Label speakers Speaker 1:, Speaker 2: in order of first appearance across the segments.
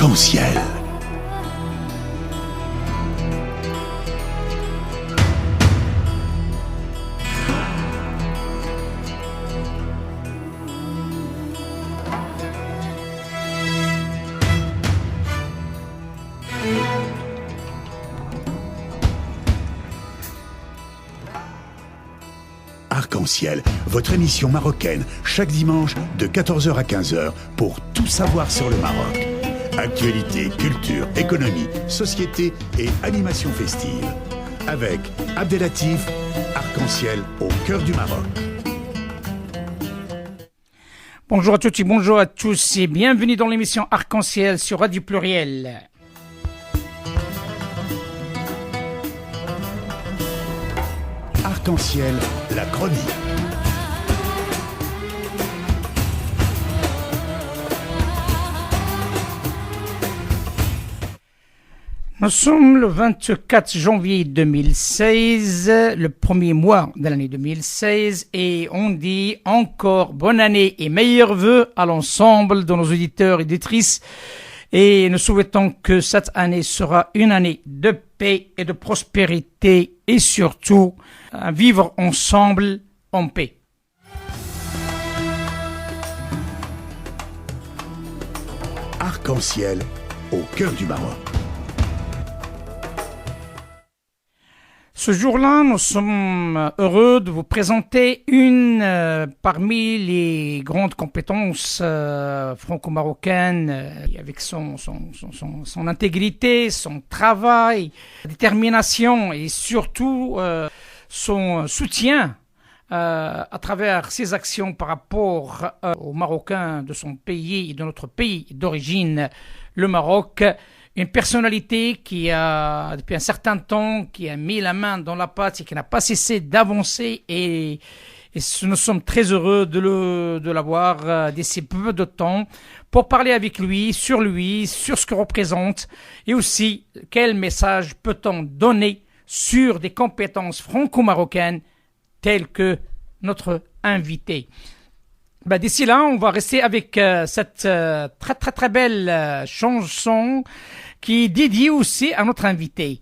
Speaker 1: Arc-en-ciel. Arc-en-ciel, votre émission marocaine, chaque dimanche de 14h à 15h pour tout savoir sur le Maroc. Actualité, culture, économie, société et animation festive. Avec Abdelatif, Arc-en-ciel au cœur du Maroc.
Speaker 2: Bonjour à toutes et bonjour à tous et bienvenue dans l'émission Arc-en-ciel sur Radio Pluriel.
Speaker 1: Arc-en-ciel, la chronique.
Speaker 2: Nous sommes le 24 janvier 2016, le premier mois de l'année 2016, et on dit encore bonne année et meilleurs vœux à l'ensemble de nos auditeurs et auditrices. Et nous souhaitons que cette année sera une année de paix et de prospérité et surtout à vivre ensemble en paix.
Speaker 1: Arc-en-ciel au cœur du Maroc.
Speaker 2: Ce jour-là, nous sommes heureux de vous présenter une parmi les grandes compétences franco-marocaines, avec son intégrité, son travail, détermination et surtout son soutien à travers ses actions par rapport aux Marocains de son pays et de notre pays d'origine, le Maroc. Une personnalité qui a, depuis un certain temps, qui a mis la main dans la pâte et qui n'a pas cessé d'avancer et nous sommes très heureux de l'avoir d'ici peu de temps pour parler avec lui, sur ce que représente et aussi quel message peut-on donner sur des compétences franco-marocaines telles que notre invité. D'ici là, on va rester avec cette très très très belle chanson qui est dédiée aussi à notre invité.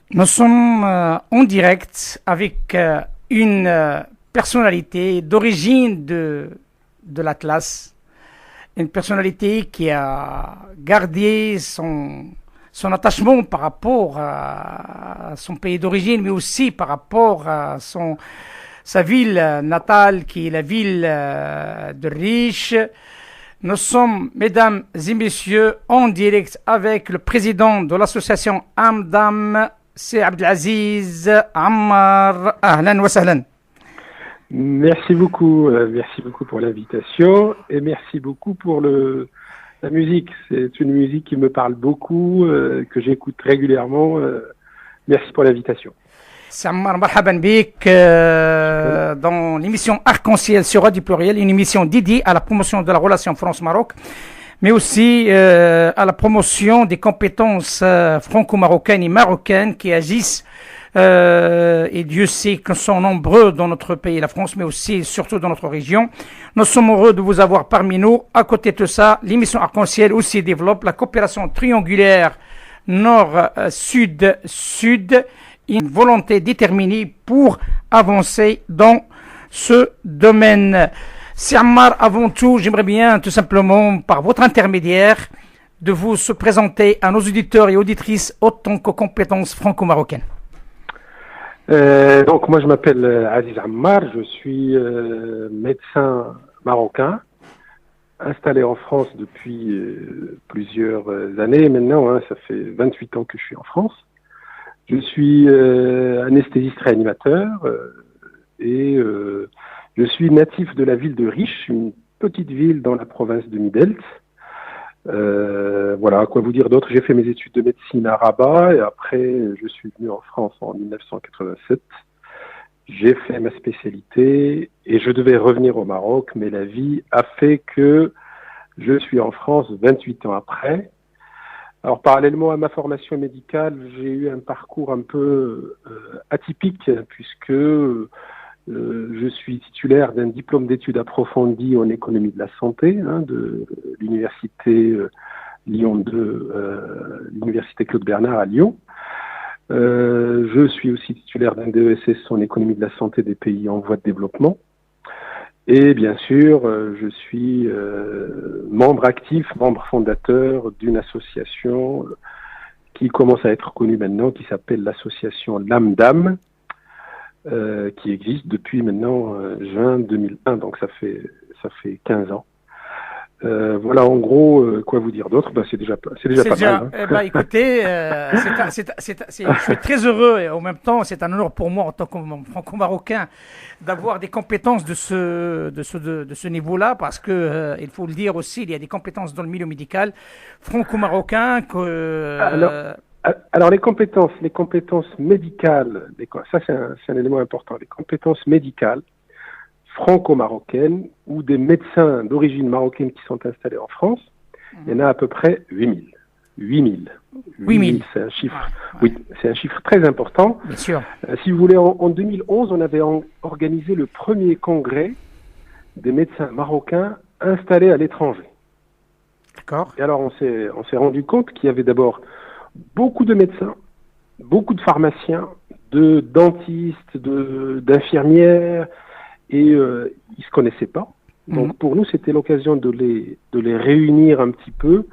Speaker 2: Nous sommes en direct avec une personnalité d'origine de l'Atlas, une personnalité qui a gardé son attachement par rapport à son pays d'origine, mais aussi par rapport à sa ville natale, qui est la ville de Riche. Nous sommes, mesdames et messieurs, en direct avec le président de l'association Amdam, c'est Abdelaziz Ammar. Ahlan wa sahlan.
Speaker 3: Merci beaucoup pour l'invitation et merci beaucoup pour la musique. C'est une musique qui me parle beaucoup, que j'écoute régulièrement. Merci pour l'invitation.
Speaker 2: C'est Ammar, marhaban bik dans l'émission Arc-en-ciel sur Radio Pluriel, une émission dédiée à la promotion de la relation France-Maroc, mais aussi à la promotion des compétences franco-marocaines et marocaines qui agissent, et Dieu sait qu'ils sont nombreux dans notre pays, la France, mais aussi et surtout dans notre région. Nous sommes heureux de vous avoir parmi nous. À côté de ça, l'émission Arc-en-ciel aussi développe la coopération triangulaire nord-sud-sud, une volonté déterminée pour avancer dans ce domaine. C'est Ammar, avant tout, j'aimerais bien tout simplement, par votre intermédiaire, de vous se présenter à nos auditeurs et auditrices autant que compétences franco-marocaines.
Speaker 3: Donc moi je m'appelle Aziz Ammar, je suis médecin marocain, installé en France depuis plusieurs années maintenant, hein, ça fait 28 ans que je suis en France. Je suis anesthésiste réanimateur et je suis natif de la ville de Rich, une petite ville dans la province de Midelt. Voilà, quoi vous dire d'autre? J'ai fait mes études de médecine à Rabat et après je suis venu en France en 1987. J'ai fait ma spécialité et je devais revenir au Maroc, mais la vie a fait que je suis en France 28 ans après. Alors parallèlement à ma formation médicale, j'ai eu un parcours un peu atypique puisque je suis titulaire d'un diplôme d'études approfondies en économie de la santé de l'université Lyon 2, l'université Claude Bernard à Lyon. Je suis aussi titulaire d'un DESS en économie de la santé des pays en voie de développement. Et bien sûr, je suis membre actif, membre fondateur d'une association qui commence à être connue maintenant, qui s'appelle l'association Lamdam, qui existe depuis maintenant juin 2001, donc ça fait 15 ans. Voilà en gros quoi vous dire d'autre. C'est déjà pas mal. Hein.
Speaker 2: Écoutez, je suis très heureux et en même temps c'est un honneur pour moi en tant que franco-marocain d'avoir des compétences de ce niveau-là parce que il faut le dire aussi, il y a des compétences dans le milieu médical franco-marocain
Speaker 3: Alors les compétences médicales, ça c'est un élément important. Les compétences médicales franco-marocaines ou des médecins d'origine marocaine qui sont installés en France, il y en a à peu près 8000. 8000, c'est un chiffre. Oui, c'est un chiffre très important.
Speaker 2: Bien sûr.
Speaker 3: Si vous voulez, en 2011, on avait organisé le premier congrès des médecins marocains installés à l'étranger.
Speaker 2: D'accord.
Speaker 3: Et alors on s'est rendu compte qu'il y avait d'abord beaucoup de médecins, beaucoup de pharmaciens, de dentistes, d'infirmières, et ils se connaissaient pas. Donc pour nous, c'était l'occasion de les réunir un petit peu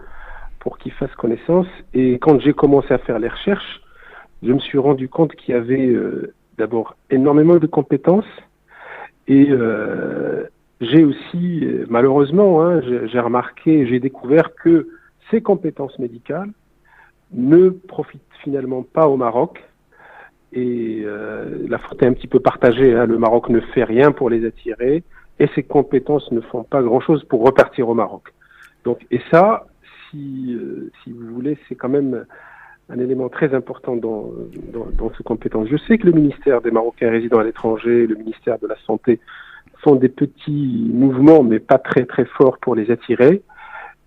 Speaker 3: pour qu'ils fassent connaissance. Et quand j'ai commencé à faire les recherches, je me suis rendu compte qu'il y avait d'abord énormément de compétences et j'ai aussi, malheureusement, j'ai remarqué, j'ai découvert que ces compétences médicales ne profitent finalement pas au Maroc. Et la faute est un petit peu partagée. Le Maroc ne fait rien pour les attirer et ses compétences ne font pas grand-chose pour repartir au Maroc. Donc, et ça, si vous voulez, c'est quand même un élément très important dans ces compétences. Je sais que le ministère des Marocains résidant à l'étranger, le ministère de la Santé font des petits mouvements, mais pas très très forts pour les attirer.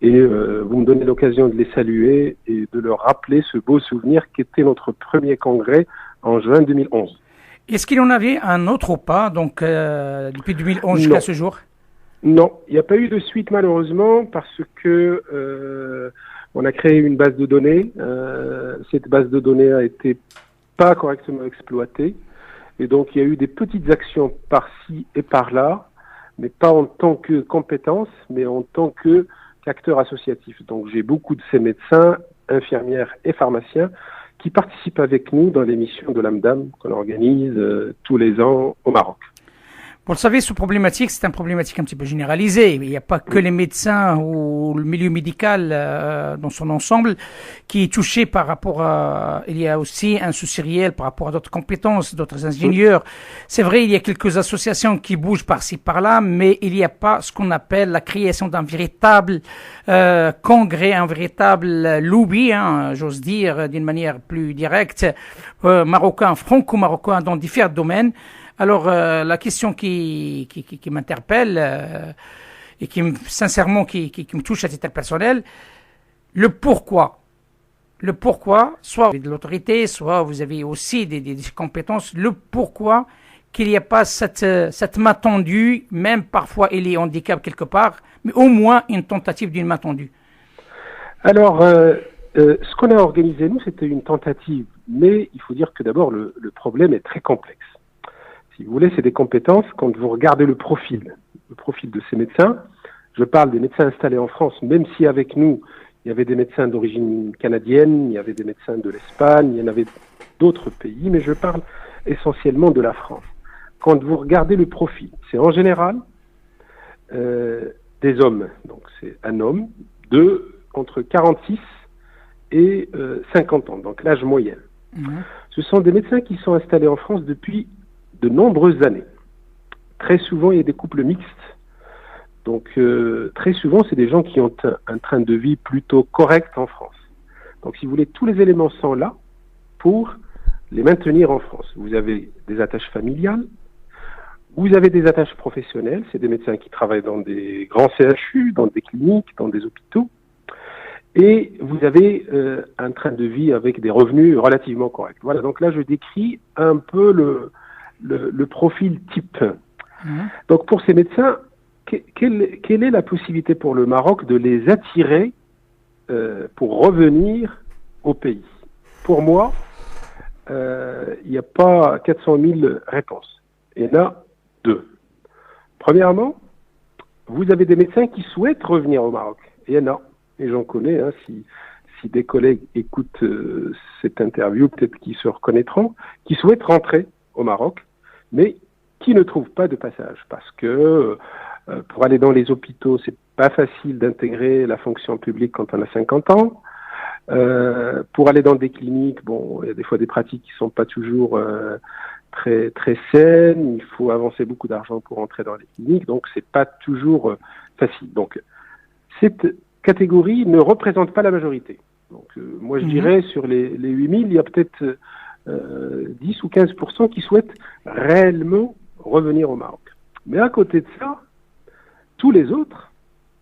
Speaker 3: Et vous me donnez l'occasion de les saluer et de leur rappeler ce beau souvenir qu'était notre premier congrès en juin 2011.
Speaker 2: Est-ce qu'il y en avait un autre ou pas, donc depuis 2011 jusqu'à ce jour?
Speaker 3: Non, il n'y a pas eu de suite malheureusement parce que on a créé une base de données. Cette base de données a été pas correctement exploitée et donc il y a eu des petites actions par-ci et par-là, mais pas en tant que compétence, mais en tant qu'acteur associatif. Donc j'ai beaucoup de ces médecins, infirmières et pharmaciens qui participent avec nous dans l'émission de Lamdam qu'on organise tous les ans au Maroc.
Speaker 2: Vous le savez, ce problématique, c'est une problématique un petit peu généralisée. Il n'y a pas que les médecins ou le milieu médical dans son ensemble qui est touché par rapport à... Il y a aussi un souci réel par rapport à d'autres compétences, d'autres ingénieurs. C'est vrai, il y a quelques associations qui bougent par-ci, par-là, mais il n'y a pas ce qu'on appelle la création d'un véritable congrès, un véritable lobby, j'ose dire d'une manière plus directe, marocain, franco-marocain dans différents domaines. Alors, la question qui m'interpelle et sincèrement qui me touche à titre personnel, le pourquoi. Le pourquoi, soit vous avez de l'autorité, soit vous avez aussi des compétences, le pourquoi qu'il n'y a pas cette main tendue, même parfois il est handicap quelque part, mais au moins une tentative d'une main tendue.
Speaker 3: Alors, ce qu'on a organisé, nous, c'était une tentative, mais il faut dire que d'abord, le problème est très complexe. Si vous voulez, c'est des compétences. Quand vous regardez le profil de ces médecins, je parle des médecins installés en France, même si avec nous, il y avait des médecins d'origine canadienne, il y avait des médecins de l'Espagne, il y en avait d'autres pays, mais je parle essentiellement de la France. Quand vous regardez le profil, c'est en général des hommes. Donc c'est un homme entre 46 et 50 ans, donc l'âge moyen. Ce sont des médecins qui sont installés en France depuis de nombreuses années. Très souvent, il y a des couples mixtes. Donc, très souvent, c'est des gens qui ont un train de vie plutôt correct en France. Donc, si vous voulez, tous les éléments sont là pour les maintenir en France. Vous avez des attaches familiales, vous avez des attaches professionnelles. C'est des médecins qui travaillent dans des grands CHU, dans des cliniques, dans des hôpitaux. Et vous avez un train de vie avec des revenus relativement corrects. Voilà, donc là, je décris un peu le profil type. Donc, pour ces médecins, quelle est la possibilité pour le Maroc de les attirer pour revenir au pays? Pour moi, il n'y a pas 400 000 réponses. Il y en a deux. Premièrement, vous avez des médecins qui souhaitent revenir au Maroc. Il y en a, et j'en connais, hein, si des collègues écoutent cette interview, peut-être qu'ils se reconnaîtront, qui souhaitent rentrer au Maroc, mais qui ne trouvent pas de passage, parce que pour aller dans les hôpitaux, c'est pas facile d'intégrer la fonction publique quand on a 50 ans. Pour aller dans des cliniques, bon, il y a des fois des pratiques qui sont pas toujours très très saines. Il faut avancer beaucoup d'argent pour entrer dans les cliniques, donc c'est pas toujours facile. Donc cette catégorie ne représente pas la majorité. Donc moi je dirais sur les 8000, il y a peut-être 10 ou 15% qui souhaitent réellement revenir au Maroc. Mais à côté de ça, tous les autres,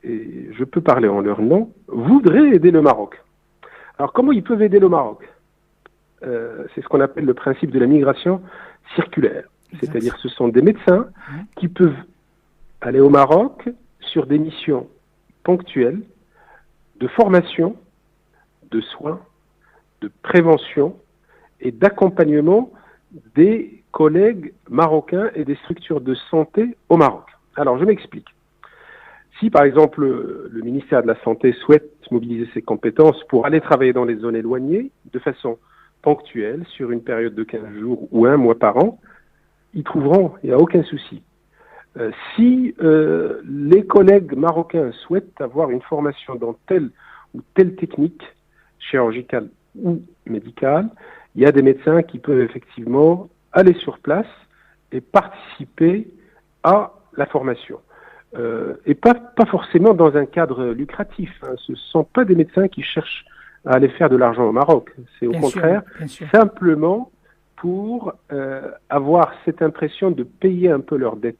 Speaker 3: et je peux parler en leur nom, voudraient aider le Maroc. Alors comment ils peuvent aider le Maroc? C'est ce qu'on appelle le principe de la migration circulaire. C'est-à-dire ce sont des médecins qui peuvent aller au Maroc sur des missions ponctuelles de formation, de soins, de prévention et d'accompagnement des collègues marocains et des structures de santé au Maroc. Alors, je m'explique. Si, par exemple, le ministère de la Santé souhaite mobiliser ses compétences pour aller travailler dans les zones éloignées de façon ponctuelle, sur une période de 15 jours ou un mois par an, ils trouveront, il n'y a aucun souci. Si les collègues marocains souhaitent avoir une formation dans telle ou telle technique, chirurgicale ou médicale, il y a des médecins qui peuvent effectivement aller sur place et participer à la formation. Et pas forcément dans un cadre lucratif. Hein. Ce ne sont pas des médecins qui cherchent à aller faire de l'argent au Maroc. C'est au contraire simplement pour avoir cette impression de payer un peu leurs dettes.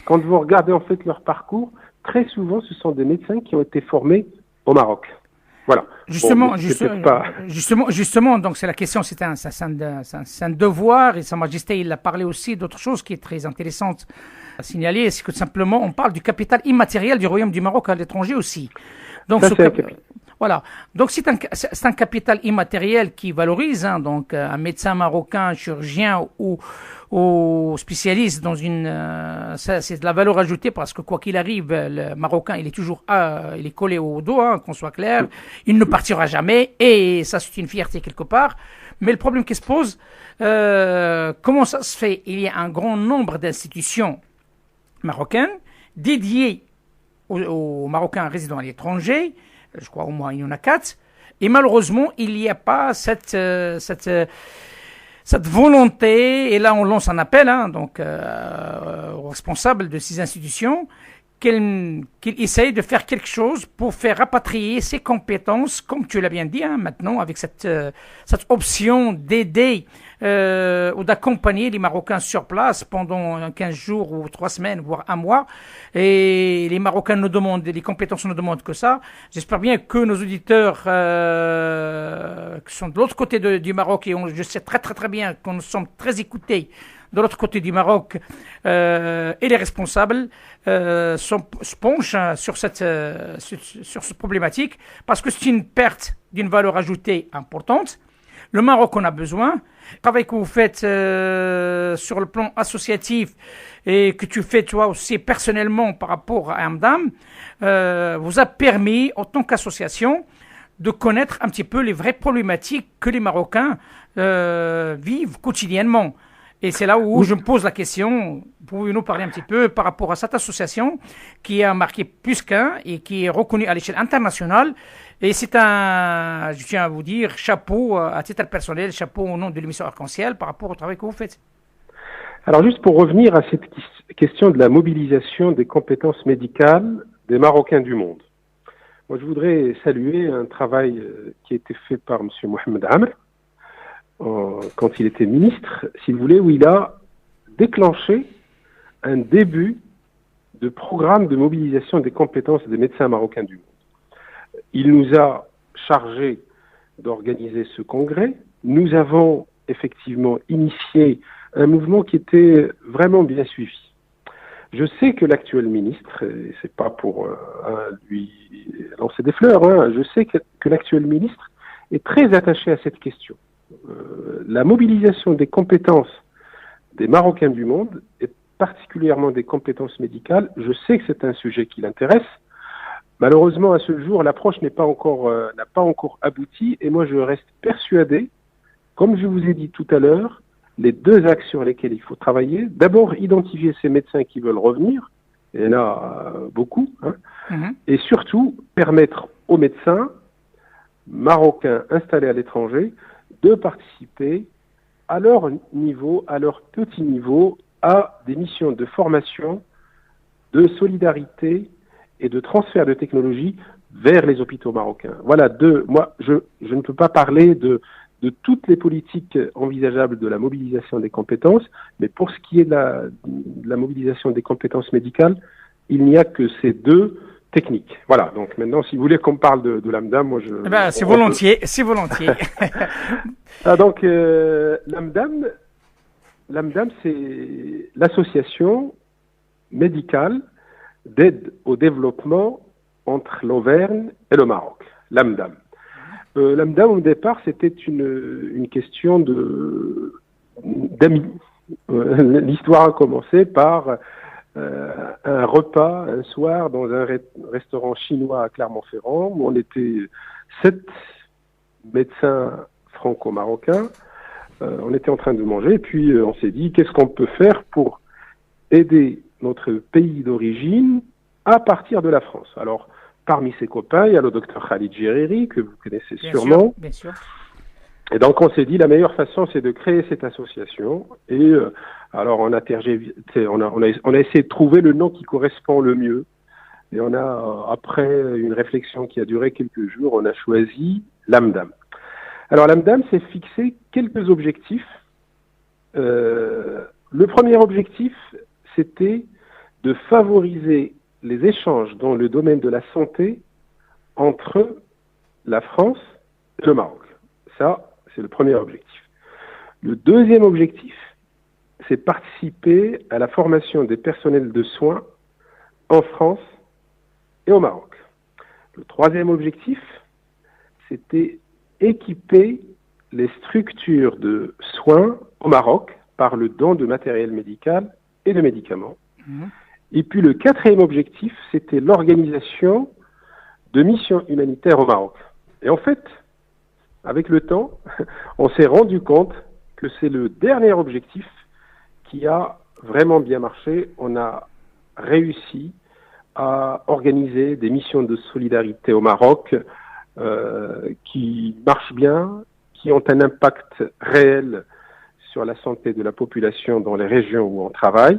Speaker 3: Quand vous regardez en fait leur parcours, très souvent ce sont des médecins qui ont été formés au Maroc. Voilà.
Speaker 2: Justement, donc c'est la question, c'est un devoir, et Sa Majesté, il a parlé aussi d'autre chose qui est très intéressante à signaler, c'est que simplement, on parle du capital immatériel du Royaume du Maroc à l'étranger aussi. Donc, voilà. Donc, c'est un capital immatériel qui valorise, hein, donc, un médecin marocain, un chirurgien ou spécialiste dans ça, c'est de la valeur ajoutée parce que quoi qu'il arrive, le Marocain, il est toujours, il est collé au dos, hein, qu'on soit clair. Il ne partira jamais et ça, c'est une fierté quelque part. Mais le problème qui se pose, comment ça se fait? Il y a un grand nombre d'institutions marocaines dédiées aux Marocains résidant à l'étranger. Je crois au moins il y en a 4. Et malheureusement, il n'y a pas cette volonté, et là on lance un appel, hein, donc aux responsables de ces institutions, qu'ils essayent de faire quelque chose pour faire rapatrier ces compétences, comme tu l'as bien dit, hein, maintenant, avec cette option d'aider ou d'accompagner les Marocains sur place pendant 15 jours ou 3 semaines, voire un mois. Et les Marocains nous demandent, les compétences nous demandent que ça. J'espère bien que nos auditeurs qui sont de l'autre côté du Maroc, et je sais très très très bien que nous sommes très écoutés de l'autre côté du Maroc, et les responsables se penchent sur cette problématique, parce que c'est une perte d'une valeur ajoutée importante. Le Maroc en a besoin. Le travail que vous faites sur le plan associatif et que tu fais toi aussi personnellement par rapport à Amdam vous a permis, en tant qu'association, de connaître un petit peu les vraies problématiques que les Marocains vivent quotidiennement. Et c'est là où je me pose la question, pouvez-vous nous parler un petit peu par rapport à cette association qui a marqué plus qu'un et qui est reconnue à l'échelle internationale. Et c'est je tiens à vous dire, chapeau à titre personnel, chapeau au nom de l'émission Arc-en-Ciel par rapport au travail que vous faites.
Speaker 3: Alors juste pour revenir à cette question de la mobilisation des compétences médicales des Marocains du monde. Moi, je voudrais saluer un travail qui a été fait par M. Mohamed Amr, quand il était ministre, si vous voulez, où il a déclenché un début de programme de mobilisation des compétences des médecins marocains du monde. Il nous a chargé d'organiser ce congrès. Nous avons effectivement initié un mouvement qui était vraiment bien suivi. Je sais que l'actuel ministre, et c'est pas pour lui lancer des fleurs, je sais que l'actuel ministre est très attaché à cette question. La mobilisation des compétences des Marocains du monde, et particulièrement des compétences médicales, je sais que c'est un sujet qui l'intéresse. Malheureusement, à ce jour, l'approche n'a pas encore abouti, et moi je reste persuadé, comme je vous ai dit tout à l'heure, les deux axes sur lesquels il faut travailler. D'abord, identifier ces médecins qui veulent revenir, et il y en a beaucoup, et surtout permettre aux médecins marocains installés à l'étranger de participer à leur niveau, à leur petit niveau, à des missions de formation, de solidarité et de transfert de technologie vers les hôpitaux marocains. Voilà, moi, je ne peux pas parler de toutes les politiques envisageables de la mobilisation des compétences, mais pour ce qui est de la mobilisation des compétences médicales, il n'y a que ces deux techniques. Voilà, donc maintenant, si vous voulez qu'on parle de l'AMDAM, moi je...
Speaker 2: c'est volontiers, c'est volontiers.
Speaker 3: Donc, l'AMDAM, c'est l'association médicale d'aide au développement entre l'Auvergne et le Maroc, l'AMDAM. L'AMDAM, au départ, c'était une question d'amis. L'histoire a commencé par un repas un soir dans un restaurant chinois à Clermont-Ferrand où on était 7 médecins franco-marocains. On était en train de manger et puis on s'est dit qu'est-ce qu'on peut faire pour aider notre pays d'origine à partir de la France. Alors, parmi ses copains, il y a le docteur Khalid Djeriri, que vous connaissez sûrement.
Speaker 2: Bien sûr.
Speaker 3: Et donc, on s'est dit, la meilleure façon, c'est de créer cette association. Et alors, on a essayé de trouver le nom qui correspond le mieux. Et on a, après une réflexion qui a duré quelques jours, on a choisi l'AMDAM. Alors, l'AMDAM s'est fixé quelques objectifs. Le premier objectif, c'était de favoriser les échanges dans le domaine de la santé entre la France et le Maroc. Ça, c'est le premier objectif. Le deuxième objectif, c'est participer à la formation des personnels de soins en France et au Maroc. Le troisième objectif, c'était équiper les structures de soins au Maroc par le don de matériel médical et de médicaments. Et puis le quatrième objectif, c'était l'organisation de missions humanitaires au Maroc. Et en fait, avec le temps, on s'est rendu compte que c'est le dernier objectif qui a vraiment bien marché. On a réussi à organiser des missions de solidarité au Maroc qui marchent bien, qui ont un impact réel sur la santé de la population dans les régions où on travaille.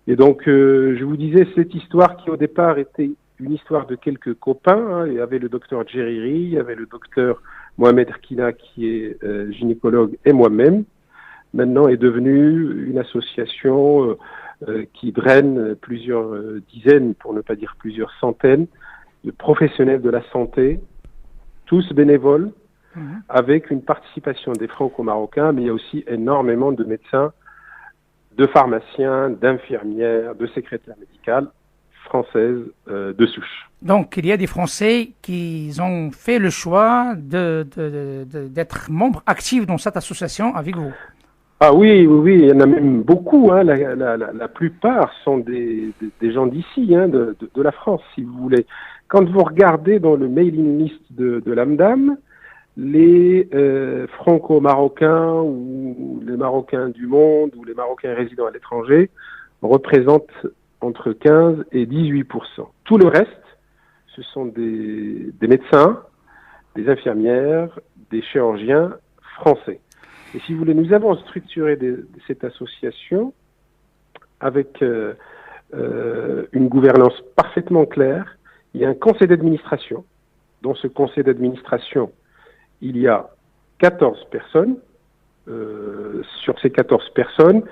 Speaker 3: Et donc, je vous disais, cette histoire qui au départ était une histoire de quelques copains, il y avait le docteur Djeriri, il y avait le docteur Mohamed Erkina qui est gynécologue et moi-même, maintenant est devenue une association qui draine plusieurs dizaines, pour ne pas dire plusieurs centaines, de professionnels de la santé, tous bénévoles, avec une participation des franco-marocains, mais il y a aussi énormément de médecins, de pharmaciens, d'infirmières, de secrétaires médicales françaises de souche.
Speaker 2: Donc, il y a des Français qui ont fait le choix d'être membres actifs dans cette association avec vous.
Speaker 3: Ah oui, il y en a même beaucoup. La plupart sont des gens d'ici, de la France, si vous voulez. Quand vous regardez dans le mailing list de l'AMDAM, les franco-marocains ou les Marocains du monde ou les Marocains résidant à l'étranger représentent entre 15 et 18%. Tout le reste, ce sont des médecins, des infirmières, des chirurgiens français. Et si vous voulez, nous avons structuré cette association avec une gouvernance parfaitement claire. Il y a un conseil d'administration. Dans ce conseil d'administration, il y a 14 personnes. Sur ces 14 personnes,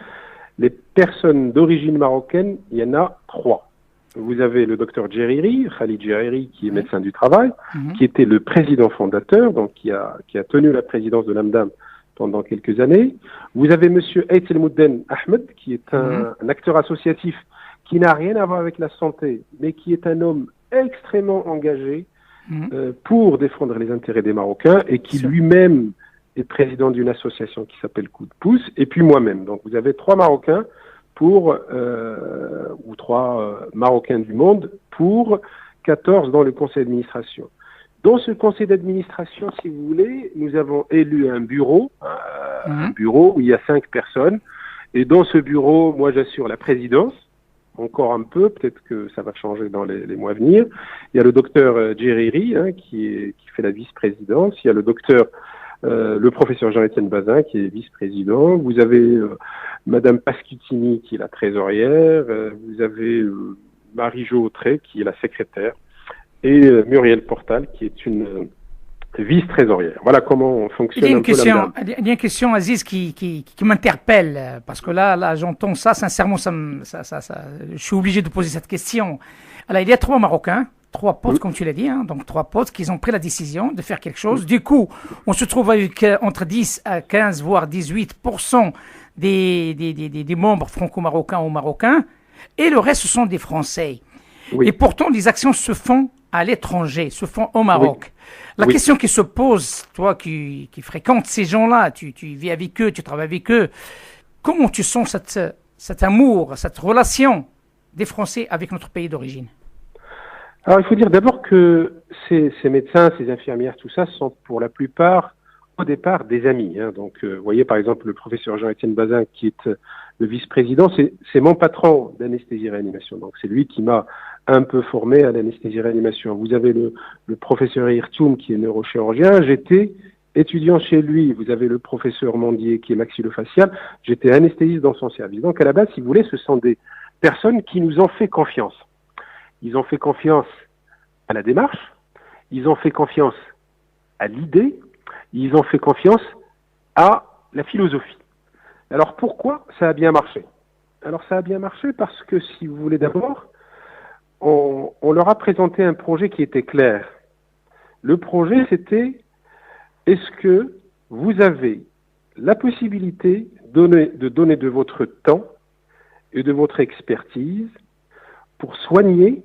Speaker 3: les personnes d'origine marocaine, il y en a 3. Vous avez le docteur Djeriri, Khalid Djeriri, qui est médecin du travail, qui était le président fondateur, donc qui a tenu la présidence de l'AMDAM pendant quelques années. Vous avez monsieur Aït El-Moudden Ahmed, qui est un acteur associatif qui n'a rien à voir avec la santé, mais qui est un homme extrêmement engagé pour défendre les intérêts des Marocains et qui lui-même est président d'une association qui s'appelle Coup de pouce, et puis moi-même. Donc vous avez 3 Marocains ou 3 Marocains du monde pour 14 dans le conseil d'administration. Dans ce conseil d'administration, si vous voulez, nous avons élu un bureau où il y a 5 personnes, et dans ce bureau, moi j'assure la présidence, encore un peu, peut-être que ça va changer dans les mois à venir. Il y a le docteur Djeriri qui fait la vice-présidence, il y a le professeur Jean-Étienne Bazin qui est vice-président, vous avez Madame Pascutini qui est la trésorière, vous avez Marie-Jo Autré qui est la secrétaire, et Muriel Portal qui est une vice-trésorière. Voilà comment fonctionne un peu l'AMDAM.
Speaker 2: Il y a une question, Aziz, qui m'interpelle, parce que là j'entends ça, sincèrement, je suis obligé de poser cette question. Alors, il y a 3 Marocains, 3 potes, comme tu l'as dit, donc 3 potes qui ont pris la décision de faire quelque chose. Du coup, on se trouve avec entre 10 à 15, voire 18% des membres franco-marocains ou marocains, et le reste, ce sont des Français. Oui. Et pourtant, les actions se font à l'étranger, se font au Maroc. La question qui se pose, toi qui fréquentes ces gens-là, tu vis avec eux, tu travailles avec eux, comment tu sens cet amour, cette relation des Français avec notre pays d'origine?
Speaker 3: Alors, il faut dire d'abord que ces médecins, ces infirmières, tout ça, sont pour la plupart, au départ, des amis. Donc, vous voyez, par exemple, le professeur Jean-Étienne Bazin, qui est le vice-président, c'est mon patron d'anesthésie-réanimation. Donc, c'est lui qui m'a un peu formé à l'anesthésie-réanimation. Vous avez le professeur Hirtoum, qui est neurochirurgien. J'étais étudiant chez lui. Vous avez le professeur Mandier, qui est maxillofacial. J'étais anesthésiste dans son service. Donc, à la base, si vous voulez, ce sont des personnes qui nous ont fait confiance. Ils ont fait confiance à la démarche, ils ont fait confiance à l'idée, ils ont fait confiance à la philosophie. Alors pourquoi ça a bien marché? Alors ça a bien marché parce que, si vous voulez, d'abord, on leur a présenté un projet qui était clair. Le projet, c'était: est-ce que vous avez la possibilité de donner de votre temps et de votre expertise pour soigner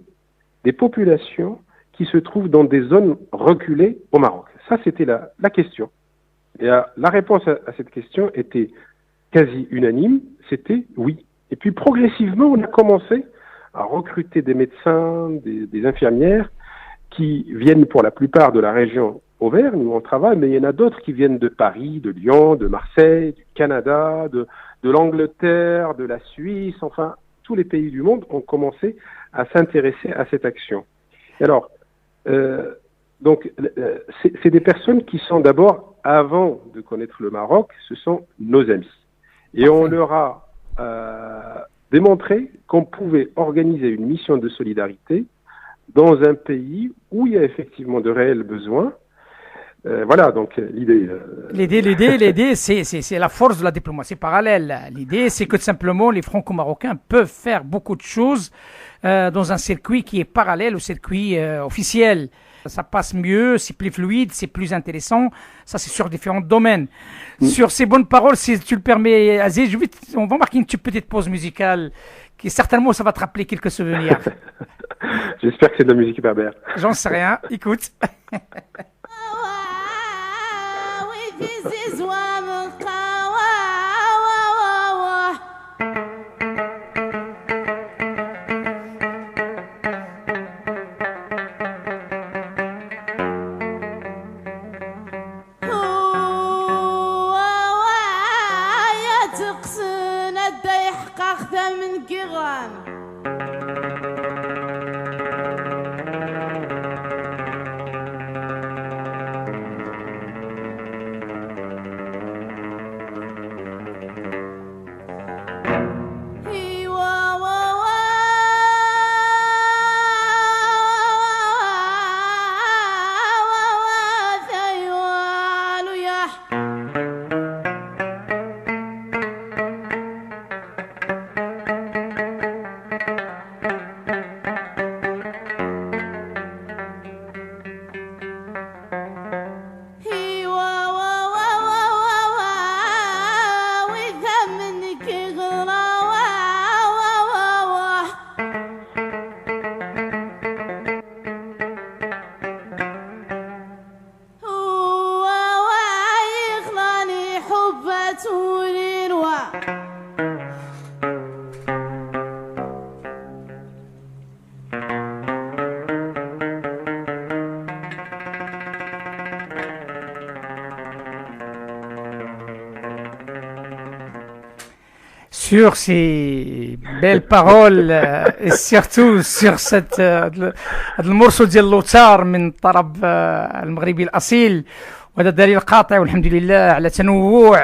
Speaker 3: des populations qui se trouvent dans des zones reculées au Maroc? Ça, c'était la question. Et la réponse à cette question était quasi unanime, c'était oui. Et puis progressivement, on a commencé à recruter des médecins, des infirmières qui viennent pour la plupart de la région Auvergne où on travaille, mais il y en a d'autres qui viennent de Paris, de Lyon, de Marseille, du Canada, de l'Angleterre, de la Suisse, enfin, tous les pays du monde ont commencé à s'intéresser à cette action. Alors, donc, c'est des personnes qui sont d'abord, avant de connaître le Maroc, ce sont nos amis. Et on leur a démontré qu'on pouvait organiser une mission de solidarité dans un pays où il y a effectivement de réels besoins. Voilà, donc l'idée...
Speaker 2: L'idée, c'est la force de la diplomatie parallèle. L'idée, c'est que tout simplement, les Franco-Marocains peuvent faire beaucoup de choses dans un circuit qui est parallèle au circuit officiel. Ça passe mieux, c'est plus fluide, c'est plus intéressant. Ça, c'est sur différents domaines. Sur ces bonnes paroles, si tu le permets, Aziz, on va marquer une petite pause musicale qui, certainement, ça va te rappeler quelques souvenirs.
Speaker 3: J'espère que c'est de la musique berbère.
Speaker 2: J'en sais rien. Écoute.
Speaker 4: أخذ من كغام
Speaker 2: Sur ces belles paroles et surtout sur cette المرسل ديال لوتار من طرب المغربي الأصيل، وهذا دليل قاطع والحمد لله على تنوع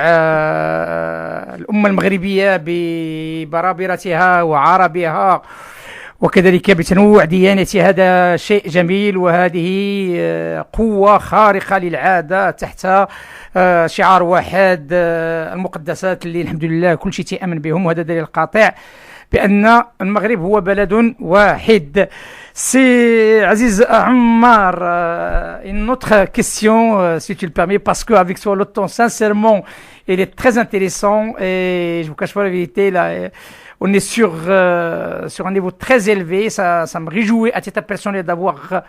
Speaker 2: الأمة المغربية ببرابرتها وعربها وكذلك بتنوع ديانتها. هذا شيء جميل، وهذه قوة خارقة للعادة تحت شعار واحد، المقدسات اللي الحمد لله كل شيء تأمن بهم، وهذا دليل قاطع بأن المغرب هو بلد واحد. C'est Aziz Ammar, une autre question, si tu le permets, parce qu'avec toi, le temps, sincèrement, il est très intéressant et je vous cache pas la vérité, là, on est sur un niveau très élevé. Ça me réjouit à titre personnel d'avoir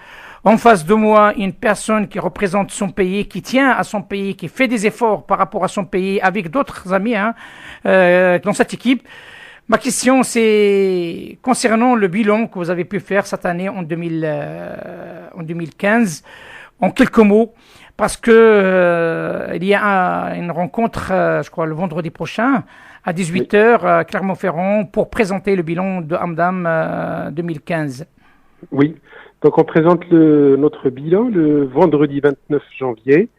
Speaker 2: en face de moi une personne qui représente son pays, qui tient à son pays, qui fait des efforts par rapport à son pays avec d'autres amis dans cette équipe. Ma question, c'est concernant le bilan que vous avez pu faire cette année en 2015, en quelques mots, parce que il y a une rencontre, je crois, le vendredi prochain, à 18h, à Clermont-Ferrand, pour présenter le bilan de Hamdam 2015.
Speaker 3: Oui, donc on présente notre bilan le vendredi 29 janvier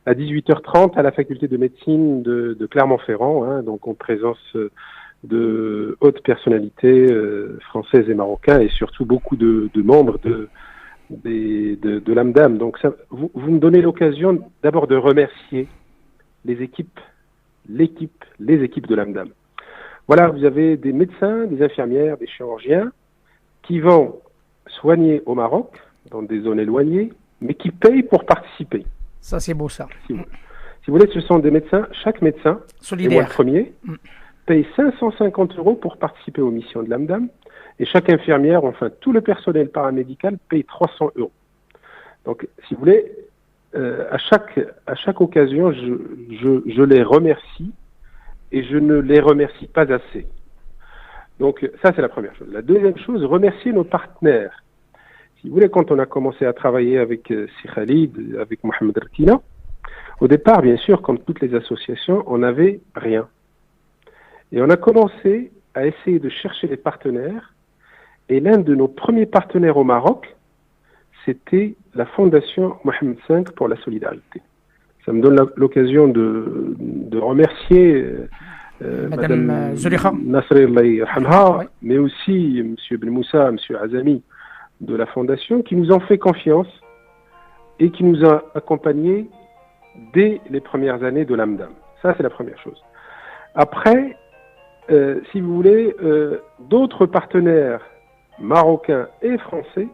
Speaker 3: à 18h30 à la faculté de médecine de Clermont-Ferrand, donc en présence de hautes personnalités françaises et marocains et surtout beaucoup de membres de l'Hamdam. Donc ça, vous me donnez l'occasion d'abord de remercier les équipes de l'Hamdam. Voilà, vous avez des médecins, des infirmières, des chirurgiens qui vont soigner au Maroc, dans des zones éloignées, mais qui payent pour participer.
Speaker 2: Ça, c'est beau, ça.
Speaker 3: Si vous voulez, ce sont des médecins, chaque médecin,
Speaker 2: solidaire,
Speaker 3: et moi le premier, paye 550 € pour participer aux missions de l'Hamdam, et chaque infirmière, enfin tout le personnel paramédical, paye 300 €. Donc, si vous voulez, à chaque occasion, je les remercie, et je ne les remercie pas assez. Donc, ça, c'est la première chose. La deuxième chose, remercier nos partenaires. Si vous voulez, quand on a commencé à travailler avec Si Khalid, avec Mohamed Rkina, au départ, bien sûr, comme toutes les associations, on n'avait rien. Et on a commencé à essayer de chercher des partenaires. Et l'un de nos premiers partenaires au Maroc, c'était la Fondation Mohamed V pour la solidarité. Ça me donne l'occasion de remercier Madame Nasri Allah, mais aussi M. Ben Moussa, M. Azami de la Fondation, qui nous ont fait confiance et qui nous a accompagnés dès les premières années de l'Hamdam. Ça, c'est la première chose. Après, si vous voulez, d'autres partenaires marocains et français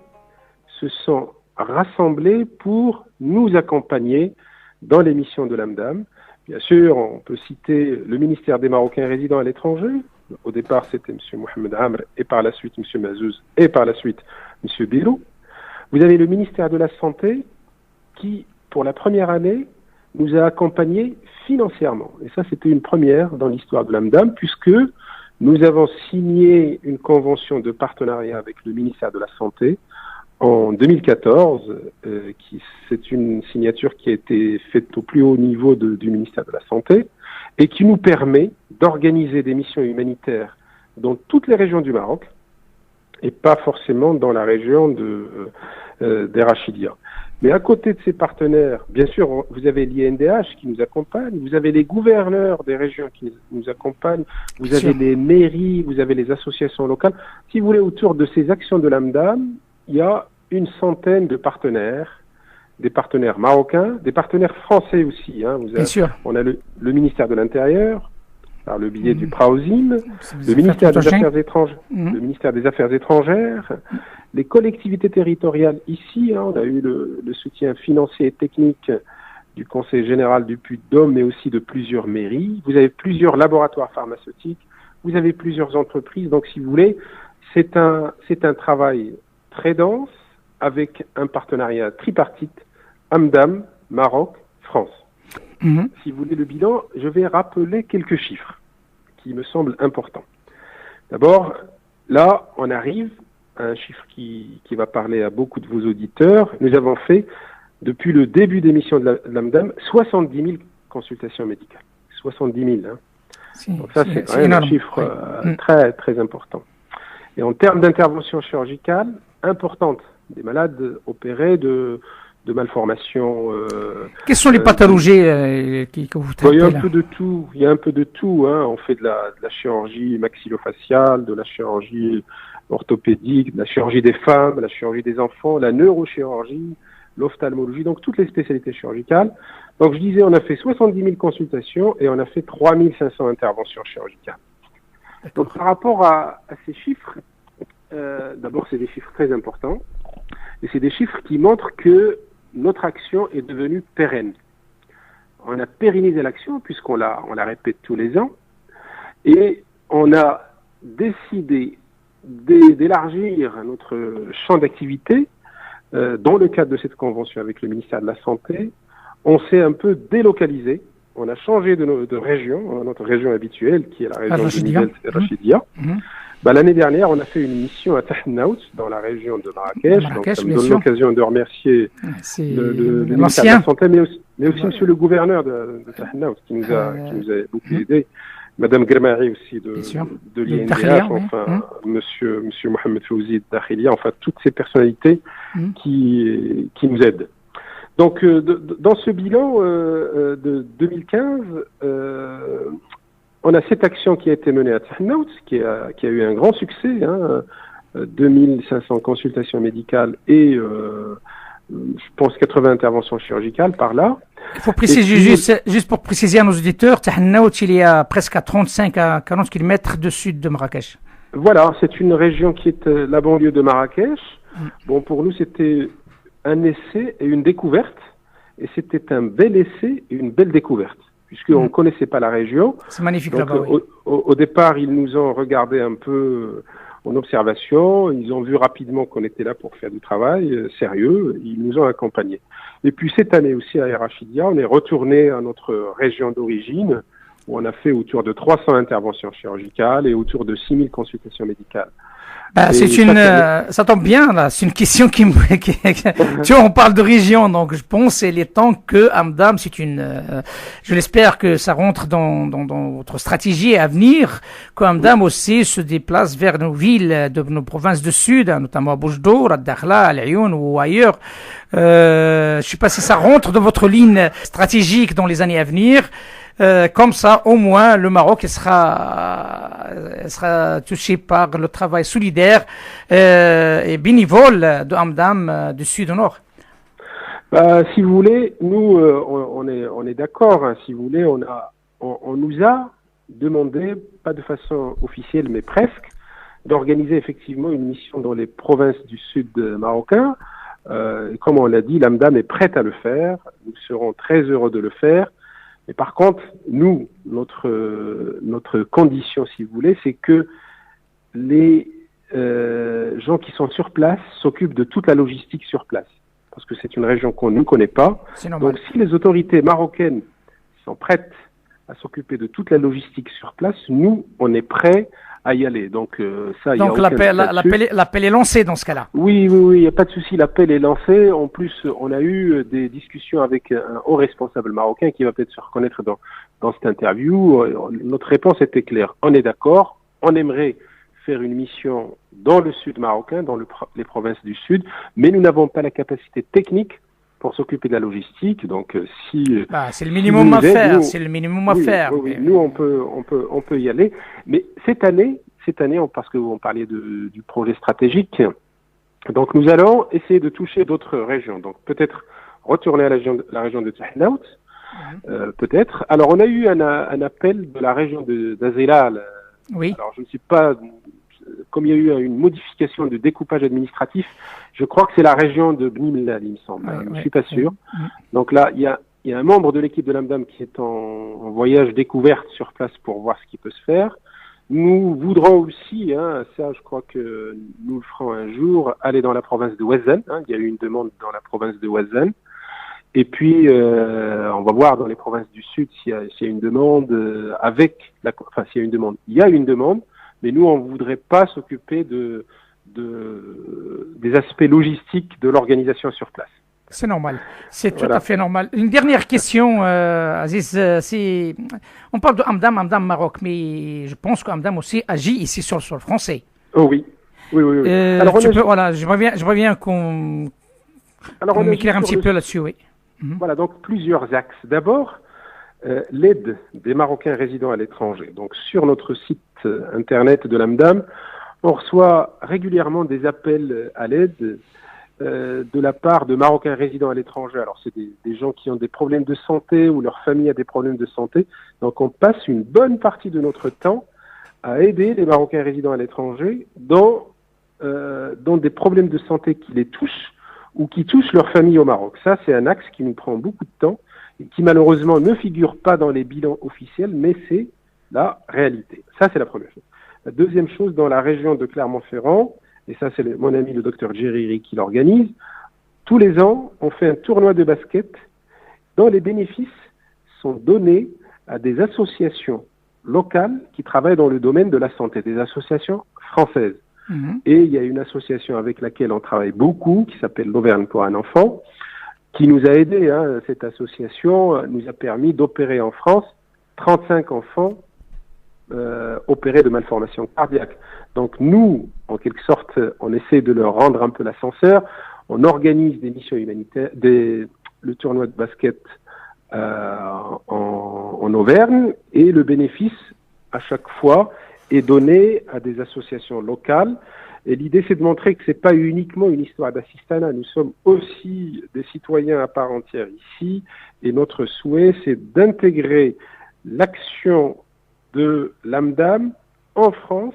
Speaker 3: se sont rassemblés pour nous accompagner dans les missions de l'Hamdam. Bien sûr, on peut citer le ministère des Marocains résidant à l'étranger. Au départ, c'était M. Mohamed Amr, et par la suite M. Mazouz, et par la suite M. Bilou. Vous avez le ministère de la Santé qui, pour la première année, nous a accompagnés financièrement. Et ça, c'était une première dans l'histoire de l'Hamdam, puisque nous avons signé une convention de partenariat avec le ministère de la Santé en 2014. C'est une signature qui a été faite au plus haut niveau du ministère de la Santé et qui nous permet d'organiser des missions humanitaires dans toutes les régions du Maroc et pas forcément dans la région des Rachidia. Mais à côté de ces partenaires, bien sûr, vous avez l'INDH qui nous accompagne, vous avez les gouverneurs des régions qui nous accompagnent, vous avez les mairies, vous avez les associations locales. Si vous voulez, autour de ces actions de l'AMDAM, il y a une centaine de partenaires, des partenaires marocains, des partenaires français aussi.
Speaker 2: Bien sûr.
Speaker 3: On a le ministère de l'Intérieur, par le biais du Praosim, le ministère des Affaires étrangères, le ministère des Affaires étrangères, les collectivités territoriales ici, on a eu le soutien financier et technique du Conseil général du Puy-de-Dôme, mais aussi de plusieurs mairies. Vous avez plusieurs laboratoires pharmaceutiques, vous avez plusieurs entreprises. Donc, si vous voulez, c'est un travail très dense avec un partenariat tripartite, AMDAM, Maroc, France. Si vous voulez le bilan, je vais rappeler quelques chiffres qui me semblent importants. D'abord, là, on arrive à un chiffre qui va parler à beaucoup de vos auditeurs. Nous avons fait, depuis le début d'émission de l'AMDAM, 70 000 consultations médicales. 70 000. Donc ça, c'est quand même un chiffre très, très important. Et en termes d'intervention chirurgicale, importante, des malades opérés de malformations.
Speaker 2: Quelles sont les pathologies que vous traitez?
Speaker 3: Il y a un peu de tout. Il y a un peu de tout. On fait de la chirurgie maxillofaciale, de la chirurgie orthopédique, de la chirurgie des femmes, de la chirurgie des enfants, la neurochirurgie, l'ophtalmologie, donc toutes les spécialités chirurgicales. Donc je disais, on a fait 70 000 consultations et on a fait 3 500 interventions chirurgicales. Donc par rapport à ces chiffres, d'abord c'est des chiffres très importants et c'est des chiffres qui montrent que notre action est devenue pérenne. On a pérennisé l'action puisqu'on la répète tous les ans et on a décidé d'élargir notre champ d'activité dans le cadre de cette convention avec le ministère de la Santé. On s'est un peu délocalisé. On a changé de région, notre région habituelle qui est la région de Nivelles-Rachidia. L'année dernière, on a fait une mission à Tahnaout, dans la région de Marrakech. Donc, ça me donne l'occasion de remercier le ministère de la Santé, mais aussi monsieur le gouverneur de Tahnaout qui nous a beaucoup aidé. Madame Gremari aussi de l'INDH, monsieur Mohamed Fouzi de Dakhilia, enfin toutes ces personnalités qui nous aident. Donc dans ce bilan de 2015, on a cette action qui a été menée à Tahnaout, qui a eu un grand succès, 2500 consultations médicales et je pense 80 interventions chirurgicales par là.
Speaker 2: Il faut préciser, juste pour préciser à nos auditeurs, Tahnaout, il est à presque à 35 à 40 km de sud de Marrakech.
Speaker 3: Voilà, c'est une région qui est la banlieue de Marrakech. Bon, pour nous, c'était un essai et une découverte. Et c'était un bel essai et une belle découverte, puisqu'on ne connaissait pas la région.
Speaker 2: C'est magnifique
Speaker 3: donc,
Speaker 2: là-bas, oui.
Speaker 3: Au départ, ils nous ont regardé un peu en observation. Ils ont vu rapidement qu'on était là pour faire du travail sérieux. Ils nous ont accompagnés. Et puis cette année aussi à Rachidia, on est retourné à notre région d'origine, où on a fait autour de 300 interventions chirurgicales et autour de 6000 consultations médicales.
Speaker 2: Ça tombe bien, là. C'est une question tu vois, on parle de région, donc je pense qu'il est temps que AMDAM, je l'espère que ça rentre dans votre stratégie à venir, que AMDAM aussi se déplace vers nos villes de nos provinces du sud, notamment à Boujdour, à Dakhla, à Laayoune ou ailleurs. Je sais pas si ça rentre dans votre ligne stratégique dans les années à venir. Comme ça, au moins, le Maroc sera touché par le travail solidaire et bénévole de AMDAM du sud au nord.
Speaker 3: Si vous voulez, nous, on est d'accord. Si vous voulez, on nous a demandé, pas de façon officielle, mais presque, d'organiser effectivement une mission dans les provinces du sud marocain. Comme on l'a dit, l'AMDAM est prête à le faire. Nous serons très heureux de le faire. Mais par contre, nous, notre condition, si vous voulez, c'est que les gens qui sont sur place s'occupent de toute la logistique sur place. Parce que c'est une région qu'on ne connaît pas. Donc si les autorités marocaines sont prêtes à s'occuper de toute la logistique sur place, nous, on est prêts à y aller. Donc
Speaker 2: l'appel est lancé dans ce cas-là.
Speaker 3: Oui, il n'y a pas de souci, l'appel est lancé. En plus, on a eu des discussions avec un haut responsable marocain qui va peut-être se reconnaître dans cette interview. Notre réponse était claire. On est d'accord, on aimerait faire une mission dans le sud marocain, dans les provinces du sud, mais nous n'avons pas la capacité technique pour s'occuper de la logistique. Donc,
Speaker 2: c'est le minimum à faire. C'est le minimum à faire.
Speaker 3: Oui, nous, on peut y aller. Mais cette année, parce que vous parliez du projet stratégique, donc nous allons essayer de toucher d'autres régions. Donc, peut-être retourner à la région de Tahnaout, peut-être. Alors, on a eu un appel de la région d'Azilal.
Speaker 2: Oui.
Speaker 3: Alors, je ne sais pas, comme il y a eu une modification de découpage administratif, je crois que c'est la région de Bni Mellal, il me semble. Je ne suis pas sûr. Donc là, il y a un membre de l'équipe de l'Amdam qui est en voyage découverte sur place pour voir ce qui peut se faire. Nous voudrons aussi, ça je crois que nous le ferons un jour, aller dans la province de Ouazzane. Il y a eu une demande dans la province de Ouazzane. Et puis, on va voir dans les provinces du Sud s'il y a une demande s'il y a une demande. Il y a une demande, mais nous, on ne voudrait pas s'occuper des aspects logistiques de l'organisation sur place.
Speaker 2: C'est normal, c'est tout à fait normal. Une dernière question, Aziz, on parle de Amdam Maroc, mais je pense qu'Amdam aussi agit ici sur le sol français.
Speaker 3: Oh oui.
Speaker 2: Alors, j'aimerais bien qu'on m'éclaire un petit peu là-dessus, oui.
Speaker 3: Voilà, donc plusieurs axes. D'abord, l'aide des Marocains résidant à l'étranger. Donc sur notre site internet de l'Amdam, on reçoit régulièrement des appels à l'aide de la part de Marocains résidant à l'étranger. Alors c'est des gens qui ont des problèmes de santé ou leur famille a des problèmes de santé. Donc on passe une bonne partie de notre temps à aider les Marocains résidant à l'étranger dans des problèmes de santé qui les touchent ou qui touchent leur famille au Maroc. Ça, c'est un axe qui nous prend beaucoup de temps et qui malheureusement ne figure pas dans les bilans officiels, mais c'est la réalité. Ça, c'est la première chose. La deuxième chose, dans la région de Clermont-Ferrand, et ça, c'est mon ami le docteur Djeriri qui l'organise, tous les ans, on fait un tournoi de basket dont les bénéfices sont donnés à des associations locales qui travaillent dans le domaine de la santé, des associations françaises. Et il y a une association avec laquelle on travaille beaucoup, qui s'appelle l'Auvergne pour un enfant, qui nous a aidés. Cette association nous a permis d'opérer en France 35 enfants opérés de malformations cardiaques. Donc nous, en quelque sorte, on essaie de leur rendre un peu l'ascenseur. On organise des missions humanitaires, le tournoi de basket en Auvergne, et le bénéfice, à chaque fois, est donné à des associations locales. Et l'idée, c'est de montrer que c'est pas uniquement une histoire d'assistanat. Nous sommes aussi des citoyens à part entière ici. Et notre souhait, c'est d'intégrer l'action de l'Amdam en France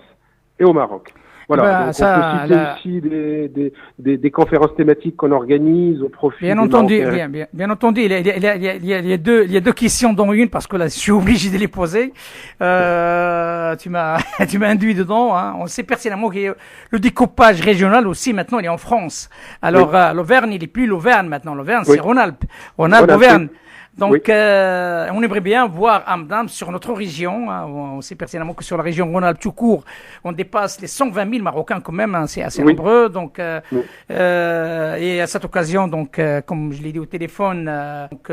Speaker 3: et au Maroc. Voilà. Donc on peut citer aussi des conférences thématiques qu'on organise au profit.
Speaker 2: Bien entendu. Il y a deux questions dont une, parce que là, je suis obligé de les poser. Tu m'as induit dedans. On sait pertinemment que le découpage régional aussi, maintenant, il est en France. Alors, l'Auvergne, il est plus l'Auvergne maintenant. L'Auvergne, c'est Rhône-Alpes. Auvergne. Donc, on aimerait bien voir Amdam sur notre région. On sait pertinemment que sur la région Rhône-Alpes tout court, on dépasse les 120 000 Marocains quand même. C'est assez nombreux. Donc, et à cette occasion, donc, comme je l'ai dit au téléphone,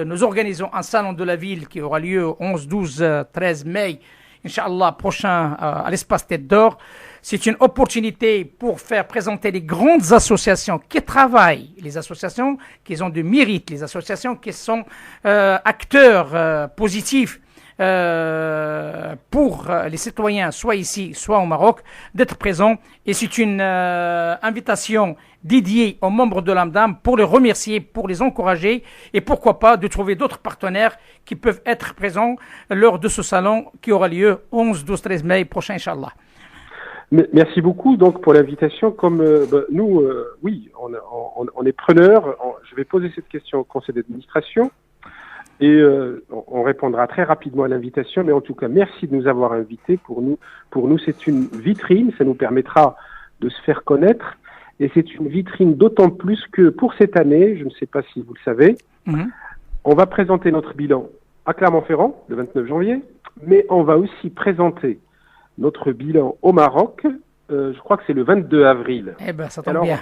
Speaker 2: nous organisons un salon de la ville qui aura lieu 11, 12, 13 mai, Inch'Allah, prochain à l'espace Tête d'Or. C'est une opportunité pour faire présenter les grandes associations qui travaillent, les associations qui ont du mérite, les associations qui sont acteurs positifs pour les citoyens, soit ici, soit au Maroc, d'être présents. Et c'est une invitation dédiée aux membres de l'Amdam pour les remercier, pour les encourager et pourquoi pas de trouver d'autres partenaires qui peuvent être présents lors de ce salon qui aura lieu 11, 12, 13 mai prochain, Inch'Allah.
Speaker 3: Merci beaucoup donc pour l'invitation. Comme nous, oui, on est preneurs. Je vais poser cette question au conseil d'administration et on répondra très rapidement à l'invitation. Mais en tout cas, merci de nous avoir invités. Pour nous, c'est une vitrine. Ça nous permettra de se faire connaître et c'est une vitrine d'autant plus que pour cette année, je ne sais pas si vous le savez, on va présenter notre bilan à Clermont-Ferrand le 29 janvier, mais on va aussi présenter notre bilan au Maroc, je crois que c'est le 22 avril.
Speaker 2: Eh ben, ça tombe bien.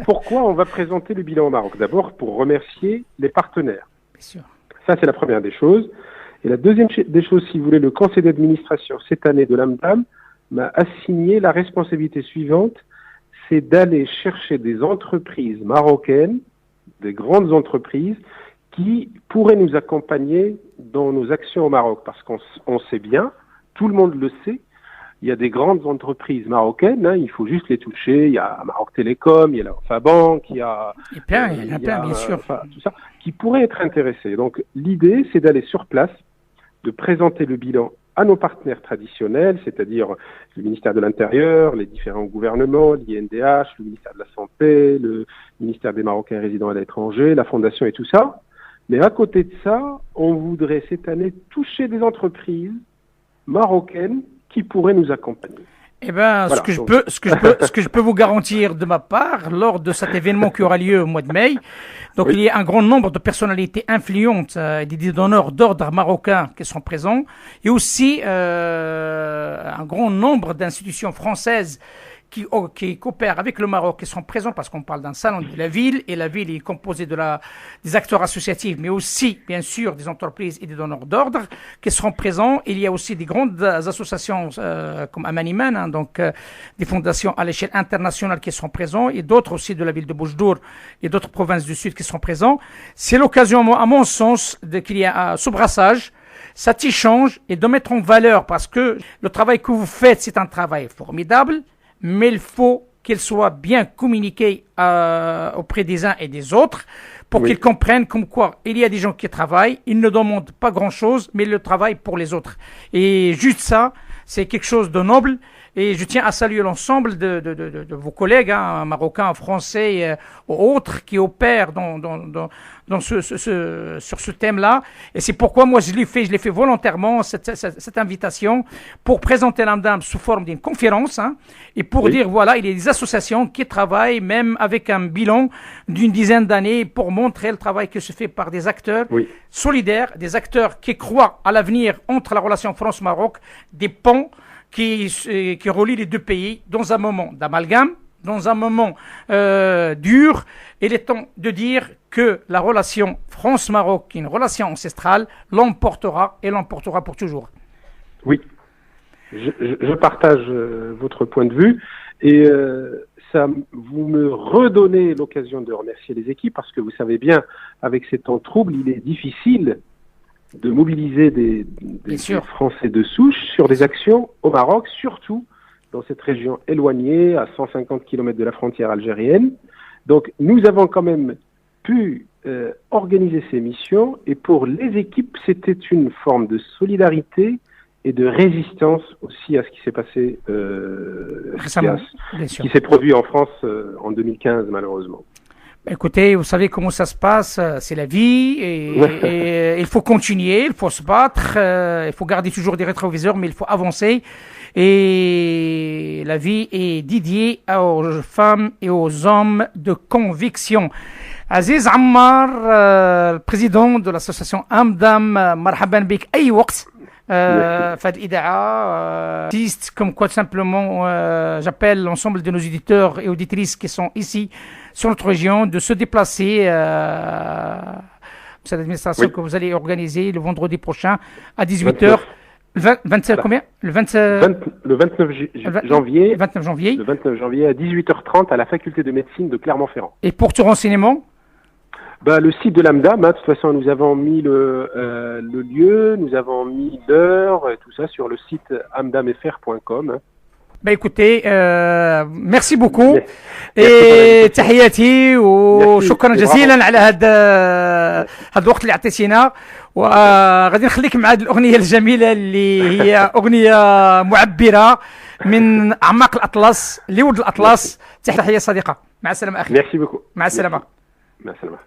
Speaker 3: Pourquoi on va présenter le bilan au Maroc? D'abord, pour remercier les partenaires.
Speaker 2: Bien sûr.
Speaker 3: Ça, c'est la première des choses. Et la deuxième des choses, si vous voulez, le conseil d'administration cette année de l'Amdam m'a assigné la responsabilité suivante, c'est d'aller chercher des entreprises marocaines, des grandes entreprises, qui pourraient nous accompagner dans nos actions au Maroc. Parce qu'on sait bien, tout le monde le sait, il y a des grandes entreprises marocaines, il faut juste les toucher. Il y a Maroc Télécom, il y a la Fabank, il y a
Speaker 2: plein, bien sûr.
Speaker 3: Tout ça, qui pourraient être intéressés. Donc l'idée, c'est d'aller sur place, de présenter le bilan à nos partenaires traditionnels, c'est-à-dire le ministère de l'Intérieur, les différents gouvernements, l'INDH, le ministère de la Santé, le ministère des Marocains résidant à l'étranger, la Fondation et tout ça. Mais à côté de ça, on voudrait cette année toucher des entreprises marocaines qui pourraient nous accompagner.
Speaker 2: Eh ben, voilà, ce que je peux vous garantir de ma part, lors de cet événement qui aura lieu au mois de mai, donc il y a un grand nombre de personnalités influentes et des donneurs d'ordre marocains qui sont présents, et aussi un grand nombre d'institutions françaises qui coopèrent avec le Maroc, qui sont présents parce qu'on parle d'un salon de la ville, et la ville est composée des acteurs associatifs, mais aussi, bien sûr, des entreprises et des donneurs d'ordre qui seront présents. Il y a aussi des grandes associations comme Amaniman, donc des fondations à l'échelle internationale qui seront présents, et d'autres aussi de la ville de Boujdour et d'autres provinces du Sud qui seront présents. C'est l'occasion, à mon sens, qu'il y ait un soubrassage, cet échange, et de mettre en valeur, parce que le travail que vous faites, c'est un travail formidable, mais il faut qu'il soit bien communiqué auprès des uns et des autres pour qu'ils comprennent comme quoi il y a des gens qui travaillent, ils ne demandent pas grand-chose, mais ils le travaillent pour les autres. Et juste ça, c'est quelque chose de noble. Et je tiens à saluer l'ensemble de vos collègues, marocains, français ou autres, qui opèrent sur ce thème-là. Et c'est pourquoi moi je l'ai fait volontairement, cette invitation, pour présenter l'AMDAM sous forme d'une conférence, et pour dire, voilà, il y a des associations qui travaillent même avec un bilan d'une dizaine d'années pour montrer le travail qui se fait par des acteurs solidaires, des acteurs qui croient à l'avenir entre la relation France-Maroc, des ponts qui relie les deux pays dans un moment d'amalgame, dans un moment dur. Il est temps de dire que la relation France-Maroc, qui est une relation ancestrale, l'emportera et l'emportera pour toujours.
Speaker 3: Oui, je partage votre point de vue, et ça, vous me redonnez l'occasion de remercier les équipes, parce que vous savez bien, avec ces temps troubles, il est difficile de mobiliser des Français de souche sur des actions au Maroc, surtout dans cette région éloignée, à 150 km de la frontière algérienne. Donc, nous avons quand même pu organiser ces missions, et pour les équipes, c'était une forme de solidarité et de résistance aussi à ce qui s'est passé, qui s'est produit en France en 2015, malheureusement.
Speaker 2: Écoutez, vous savez comment ça se passe, c'est la vie, et il faut continuer, il faut se battre, il faut garder toujours des rétroviseurs, mais il faut avancer. Et la vie est dédiée aux femmes et aux hommes de conviction. Aziz Ammar, président de l'association Amdam, marhaban bik ay waqt. Fad Idaa, comme quoi simplement j'appelle l'ensemble de nos éditeurs et auditrices qui sont ici sur notre région de se déplacer cette administration que vous allez organiser le vendredi prochain à 18h. Le 29 janvier. Le 29 janvier à 18h30 à la faculté de médecine de Clermont-Ferrand. Et pour tout renseignement, le site de l'AMDAM, de toute façon, nous avons mis le lieu, nous avons mis l'heure, tout ça sur le site amdamfr.com. Écoutez, merci beaucoup. Et تحياتي وشكرا جزيلا على هذا الوقت اللي عطيتينا. وغادي نخليك مع هذه الأغنية الجميلة اللي هي أغنية معبرة من أعماق الأطلس، لود الأطلس. تحية صديقة. مع السلامة أخي. Merci beaucoup. مع السلامة. مع السلامة.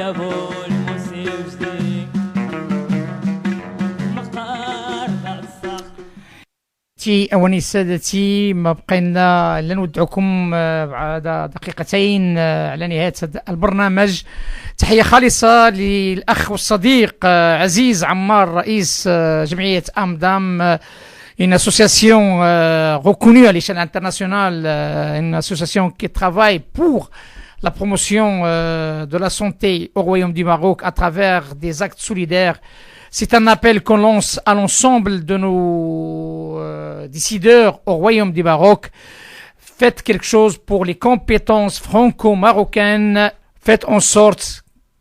Speaker 5: جابوا الموسم جديد
Speaker 2: تي أواني سادتي ما بقينا إلا نودعكم بعد دقيقتين على نهاية هذا البرنامج. تحية خالصة للأخ والصديق عزيز عمار رئيس جمعية أمدام، une association reconnue à l'échelle internationale, une association qui travaille pour la promotion de la santé au Royaume du Maroc à travers des actes solidaires. C'est un appel qu'on lance à l'ensemble de nos décideurs au Royaume du Maroc. Faites quelque chose pour les compétences franco-marocaines. Faites en sorte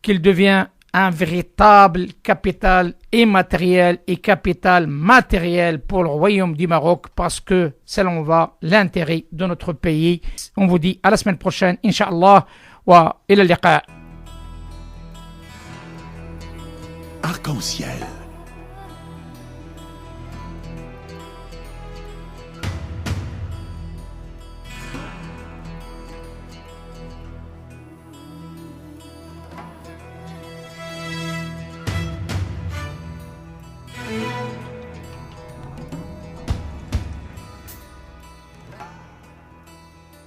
Speaker 2: qu'il devienne un véritable capital immatériel et capital matériel pour le Royaume du Maroc, parce que c'est l'envers l'intérêt de notre pays. On vous dit à la semaine prochaine, Inch'Allah, wa ila liqa.
Speaker 1: Arc-en-ciel.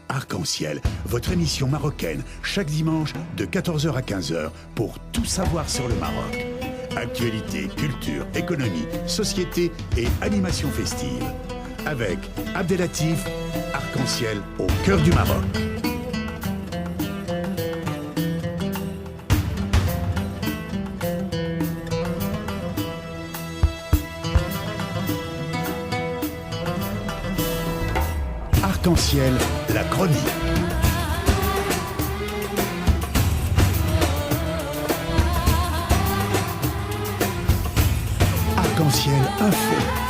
Speaker 1: Arc-en-ciel, votre émission marocaine, chaque dimanche de 14h à 15h pour tout savoir sur le Maroc. Actualité, culture, économie, société et animation festive. Avec Abdelatif, Arc-en-ciel au cœur du Maroc. Arc-en-ciel, la chronique. Arc-en-ciel info.